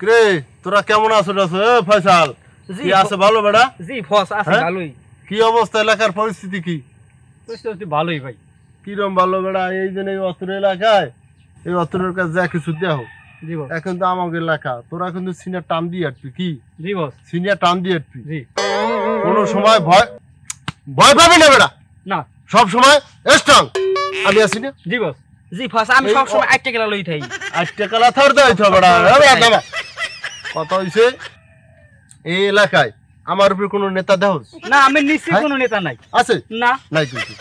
রে তোরা কেমন আছো ফয়সাল? কি আছে ভালো বেটা? জি বস আছে ভালোই। কি অবস্থা এলাকার পরিস্থিতি কি? পরিস্থিতি ভালোই ভাই। কিরম ভালো বেটা? এই যে এই অত্র এলাকায় এই অত্রের কাছে যা কিছু দেও জি বস। এখন তো আমাকে এলাকা, তোরা কিন্তু সিনিয়র টান দিয়ে আটবি কি? জি বস। সিনিয়র টান দিয়ে আটবি। জি। কোনো সময় ভয় পাবি না বেটা, না সব সময় স্ট্রং। আমি আছি না? জি বস। জি বস আমি সব সময় 8 টাকা লই থাই। 8 টাকা লাথার দেই তো বেটা। কথা হইছে এই এলাকায় আমার উপর কোনো নেতা দেও না? আমি নিশ্চিত কোনো নেতা নাই। আছে না? নাই কিন্তু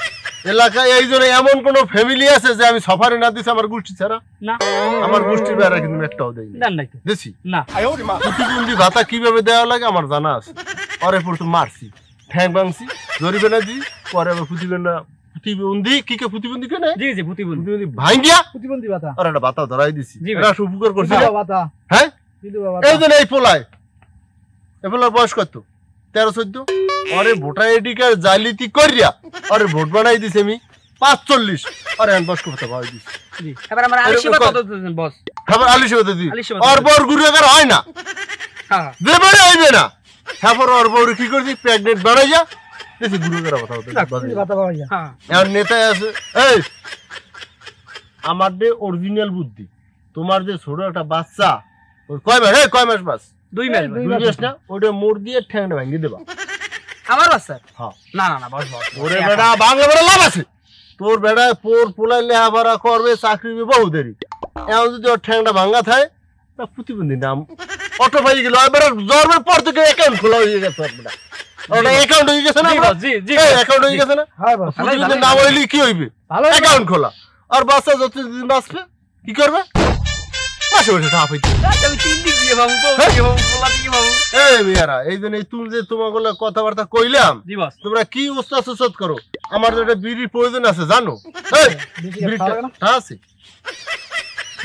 এলাকায় এই জন্য এমন কোন ফ্যামিলি আছে যে আমি সফারে না দিছি আমার গোষ্ঠী ছাড়া? না। আমার গোষ্ঠীর বেড়া কিন্তু একটাও দেই না। নাই দিছি না। প্রতিবন্ধী ভাতা কিভাবে দেওয়া লাগে আমার জানা আছে। পরে প্রথম মারছি, ঠ্যাং ভাঙছি, জরিবে না দিই, পরে আবার প্রতিবন্ধী কি কে প্রতিবন্ধী কেন? জি জি প্রতিবন্ধী ভাঙ্গিয়া প্রতিবন্ধী ভাতা আর একটা ভাতা ধরাই দিছি। জি এটা উপকার করছি ভাতা। হ্যাঁ বিধবা এই জন্য এই পোলায় এই পোলার বয়স কত? 13-14। আরে ভোটার আইডি কার্ড জালিয়াতি করিয়া আরে ভোট বানাই দিছি আমি 45। আরে আমি বয়স্ক ভাতা পাই দিছি। জি এবার আমরা আলিশিবা কত দিবেন বস? খাবার আলিশিবা দিই আলিশিবা আর বর গুরুগার হয় না। হ্যাঁ দেবারে আইবে না। তারপর আর বর কি করছি প্রেগন্যান্ট বানাইয়া দেখি গুরুগার কথা হতো। ভাতা পাওয়া। হ্যাঁ আর নেতা আছে এই আমার যে অরিজিনাল বুদ্ধি, তোমার যে ছোট একটা বাচ্চা ওই কয় মাস বাস? 2 মাস। 2 মাস না, ওটা মোড় দিয়ে ঠ্যাংটা ভাঙিয়ে দেবা। আমার বাচ্চা? হ্যাঁ। না না না বস বস। ওরে বেটা বাংলা বেড়া লাভ আছে তোর বেড়া পোলাই লেহাপড়া করবে, চাকরি বহু দেরি। এখন যদি ওর ঠ্যাংটা ভাঙা থাকে তা প্রতিবন্ধী নাম অটো পাই গেল। এবার জন্মের পর থেকে অ্যাকাউন্ট খোলা হয়ে গেছে ওর বেটা। ওটা অ্যাকাউন্ট হয়ে গেছে না? জি জি অ্যাকাউন্ট হয়ে গেছে না? প্রতিবন্ধী নাম হইলে কি হইবে? অ্যাকাউন্ট খোলা। আর বাচ্চা যতদিন বাঁচবে কি করবে? মাসে মাসে টাকা পাইতে। আমি 3 দিন দিয়ে ভাবু তো দিয়ে ভাবু বলা দিয়ে ভাবু। এই মিয়ারা এই জন্য তুমি যে তোমাগুলো কথাবার্তা কইলাম জি বস। তোমরা কি উস্তাদ সুস্তাদ করো? আমার তো একটা বিড়ির প্রয়োজন আছে জানো? এই বিড়িটা আছে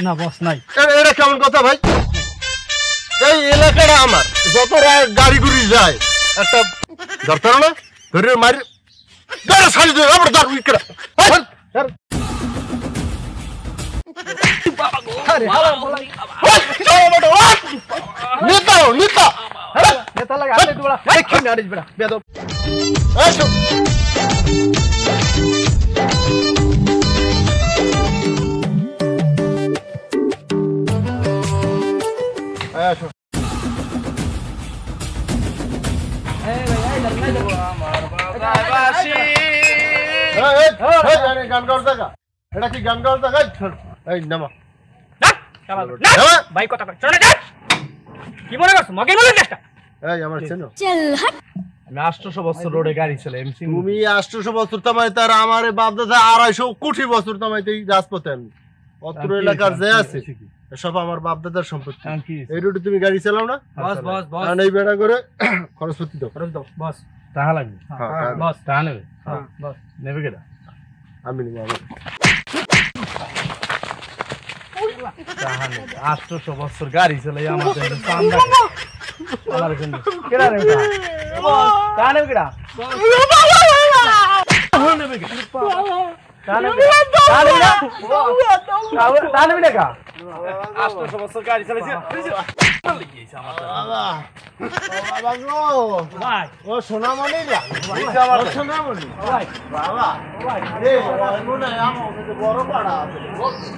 না বস নাই। এটা কেমন কথা ভাই? এই এলাকাটা আমার, যত গাড়ি গুড়ি যায় একটা ধরতে না ধরে মারি ধরে সারি ধরে আবার ধর উইকেট। নেতা লাগা আরে তোরা দেখি না আরিস বেটা বেদব। আসো আসো গান গাওয়ার জায়গা? এটা কি গান গাওয়ার জায়গা? এই নামা ভাই কথা কই চলে যা। কি মনে করছ মগে মনে চেষ্টা? এই আমার চেনো? আমি 800 বছর রোডে গাড়ি চালাই এমসি। তুমি 800 বছর তামাইতে আর আমারে বাপ দাদা 250 কোটি বছর তামাইতে রাজপথে আমি অত্র এলাকার যে আছে সব আমার বাপ দাদার সম্পত্তি। এই রোডে তুমি গাড়ি চালাও না? বস বস বস আর এই বেড়া করে খরচপত্তি দাও। খরচ দাও বস। টাকা লাগবে? হ্যাঁ বস টাকা নেবে? হ্যাঁ বস। নেবে কেডা? আমি নিব। টাকা নেবে 800 বছর গাড়ি চালাই আমাদের চান্দা আমার জন্য কেডা নেবে? টাকা নেবে কেডা? নেবে কেডা? টাকা নেবে কা? 800 বছর গাড়ি চালাইছে বাবা বাবা গো ভাই ও সোনামণি না সোনামণি বাবা এ মনে আমার বড় পাড়া আছে